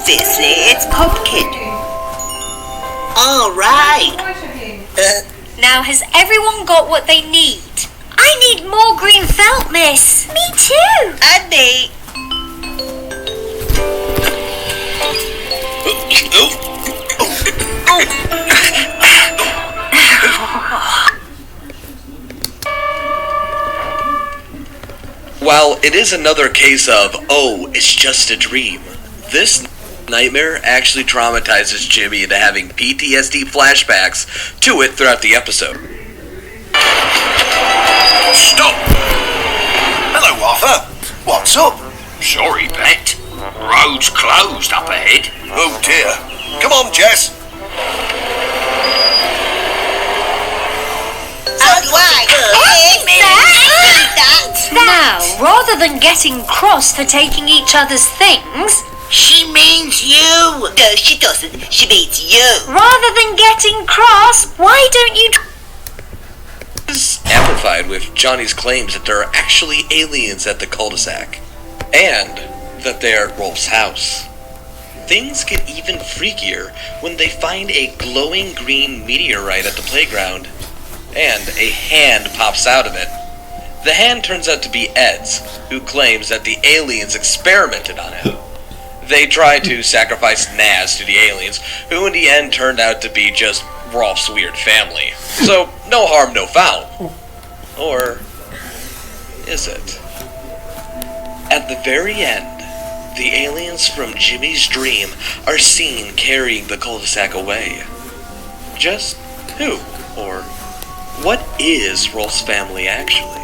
Obviously, it's Pumpkin. All right. Now, has everyone got what they need? I need more green felt, miss. Me too. And me. While it is another case of, oh, it's just a dream, this nightmare actually traumatizes Jimmy into having PTSD flashbacks to it throughout the episode. Stop! Hello, Arthur. What's up? Sorry, Pet. Road's closed up ahead. Oh dear. Come on, Jess. Now, rather than getting cross for taking each other's things, She means you. No, she doesn't. She means you. rather than getting cross, why don't you... Is amplified with Johnny's claims that there are actually aliens at the cul-de-sac, and that they're at Rolf's house. Things get even freakier when they find a glowing green meteorite at the playground, and a hand pops out of it. The hand turns out to be Ed's, who claims that the aliens experimented on him. They tried to sacrifice Naz to the aliens, who in the end turned out to be just Rolf's weird family. So, no harm, no foul. Or is it? At the very end, the aliens from Jimmy's dream are seen carrying the cul-de-sac away. Just who, or what is Rolf's family actually?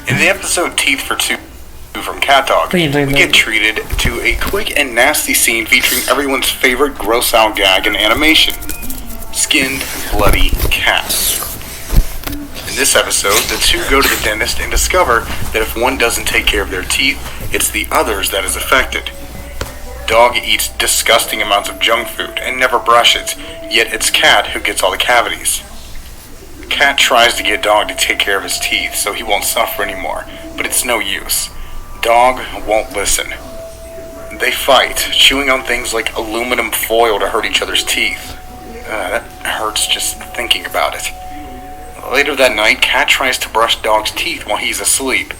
In the episode Teeth for Two from Cat Dog, we get treated to a quick and nasty scene featuring everyone's favorite gross out gag in animation: skinned, bloody cats. In this episode, the two go to the dentist and discover that if one doesn't take care of their teeth, it's the others that is affected. Dog eats disgusting amounts of junk food and never brushes, yet it's Cat who gets all the cavities. Cat tries to get Dog to take care of his teeth so he won't suffer anymore, but it's no use. Dog won't listen. They fight, chewing on things like aluminum foil to hurt each other's teeth. That hurts just thinking about it. Later that night, Cat tries to brush Dog's teeth while he's asleep.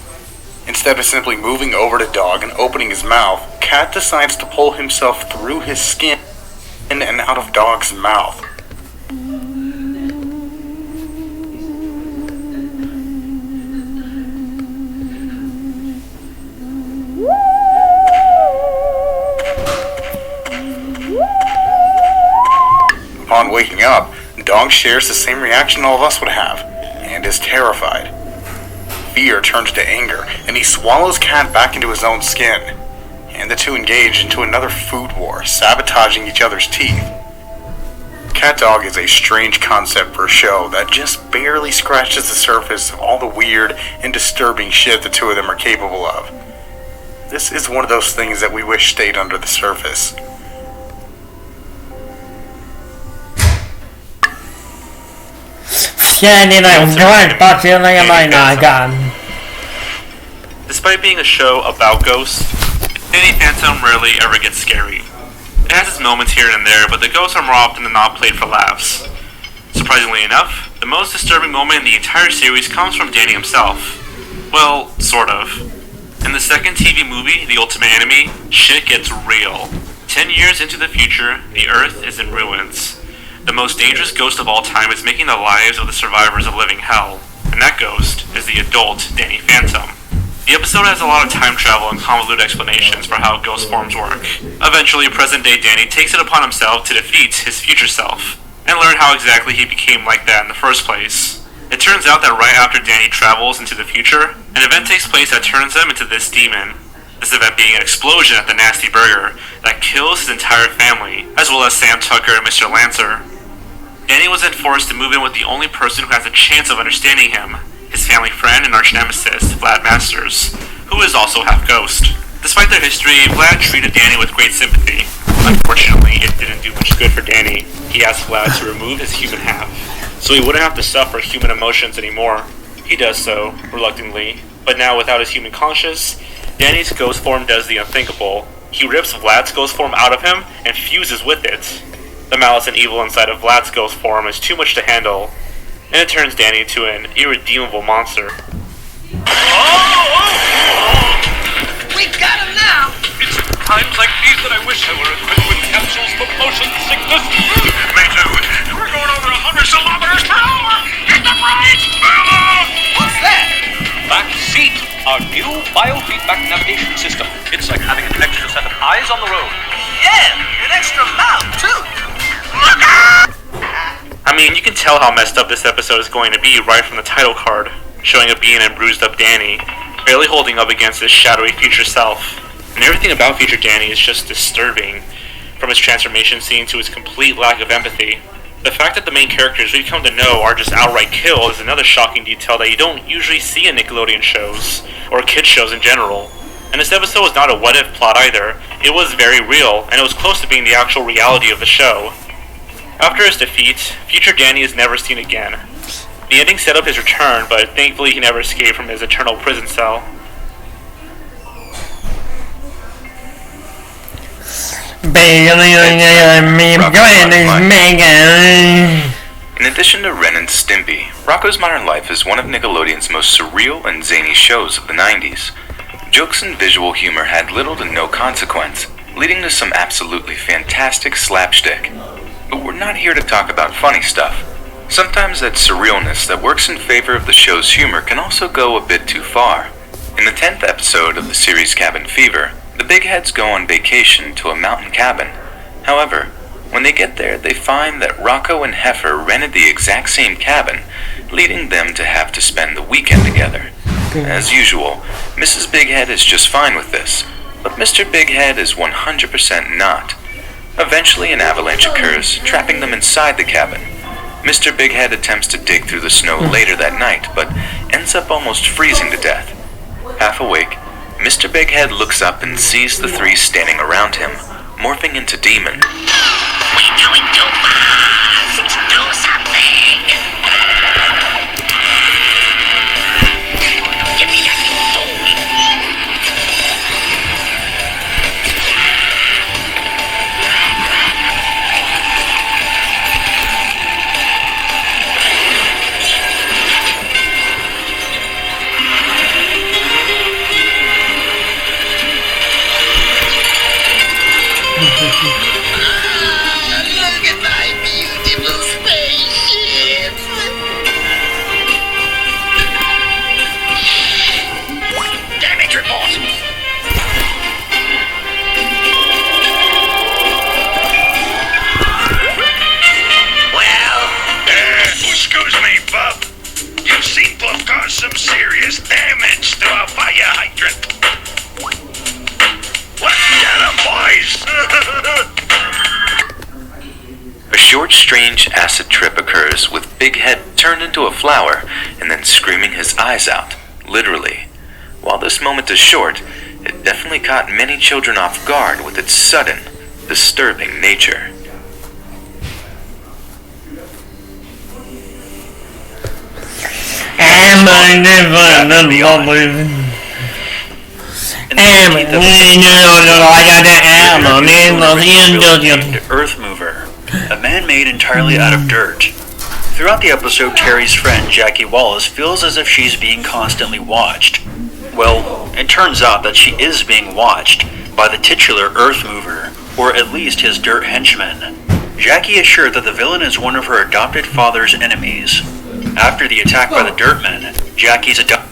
Instead of simply moving over to Dog and opening his mouth, Cat decides to pull himself through his skin and out of Dog's mouth. Upon waking up, Dog shares the same reaction all of us would have, and is terrified. Fear turns to anger, and he swallows Cat back into his own skin, and the two engage into another food war, sabotaging each other's teeth. Cat Dog is a strange concept for a show that just barely scratches the surface of all the weird and disturbing shit the two of them are capable of. This is one of those things that we wish stayed under the surface. Despite being a show about ghosts, Danny Phantom rarely ever gets scary. It has its moments here and there, but the ghosts are more often than not played for laughs. Surprisingly enough, the most disturbing moment in the entire series comes from Danny himself. Well, sort of. In the second TV movie, The Ultimate Enemy, shit gets real. 10 years into the future, the Earth is in ruins. The most dangerous ghost of all time is making the lives of the survivors a living hell, and that ghost is the adult Danny Phantom. The episode has a lot of time travel and convoluted explanations for how ghost forms work. Eventually, present-day Danny takes it upon himself to defeat his future self, and learn how exactly he became like that in the first place. It turns out that right after Danny travels into the future, an event takes place that turns him into this demon. This event being an explosion at the Nasty Burger that kills his entire family, as well as Sam Tucker and Mr. Lancer. Danny was then forced to move in with the only person who has a chance of understanding him, his family friend and arch nemesis, Vlad Masters, who is also half ghost. Despite their history, Vlad treated Danny with great sympathy. Unfortunately, it didn't do much good for Danny. he asks Vlad to remove his human half, so he wouldn't have to suffer human emotions anymore. He does so, reluctantly, but now without his human conscience, Danny's ghost form does the unthinkable. He rips Vlad's ghost form out of him and fuses with it. The malice and evil inside of Vlad's ghost form is too much to handle, and it turns Danny into an irredeemable monster. We got him now! It's times like these that I wish I were equipped with capsules for motion sickness. Me too. We're going over 100 kilometers per hour. Get the brakes, Bella! What's that? Back seat. Our new biofeedback navigation system. It's like having an extra set of eyes on the road. Yeah, an extra mouth, too. I mean, you can tell how messed up this episode is going to be right from the title card, showing a beaten and bruised up Danny, barely holding up against his shadowy future self. And everything about future Danny is just disturbing, from his transformation scene to his complete lack of empathy. The fact that the main characters we've come to know are just outright killed is another shocking detail that you don't usually see in Nickelodeon shows, or kids shows in general. And this episode was not a what-if plot either. It was very real, and it was close to being the actual reality of the show. After his defeat, future Danny is never seen again. The ending set up his return, but thankfully he never escaped from his eternal prison cell. In addition to Ren and Stimpy, Rocko's Modern Life is one of Nickelodeon's most surreal and zany shows of the 90s. Jokes and visual humor had little to no consequence, leading to some absolutely fantastic slapstick. But we're not here to talk about funny stuff. Sometimes that surrealness that works in favor of the show's humor can also go a bit too far. In the 10th episode of the series Cabin Fever, the Big Heads go on vacation to a mountain cabin. However, when they get there, they find that Rocko and Heifer rented the exact same cabin, leading them to have to spend the weekend together. As usual, Mrs. Big Head is just fine with this, but Mr. Big Head is 100% not. Eventually, an avalanche occurs, trapping them inside the cabin. Mr. Big Head attempts to dig through the snow later that night, but ends up almost freezing to death. Half awake, Mr. Big Head looks up and sees the three standing around him, morphing into demon. We're going too fast! Do something! Give me that phone! Look at my beautiful spaceship! Damage report! Excuse me, Bub. You seem to have caused some serious damage to our fire hydrant. Let's get 'em, boys! A short, strange acid trip occurs with Big Head turned into a flower and then screaming his eyes out, literally. While this moment is short, it definitely caught many children off guard with its sudden, disturbing nature. Earth Mover, a man made entirely out of dirt. Throughout the episode, Terry's friend, Jackie Wallace, feels as if she's being constantly watched. Well, it turns out that she is being watched by the titular Earth Mover, or at least his dirt henchman. Jackie is sure that the villain is one of her adopted father's enemies. After the attack by the Dirtmen, Jackie's adopted...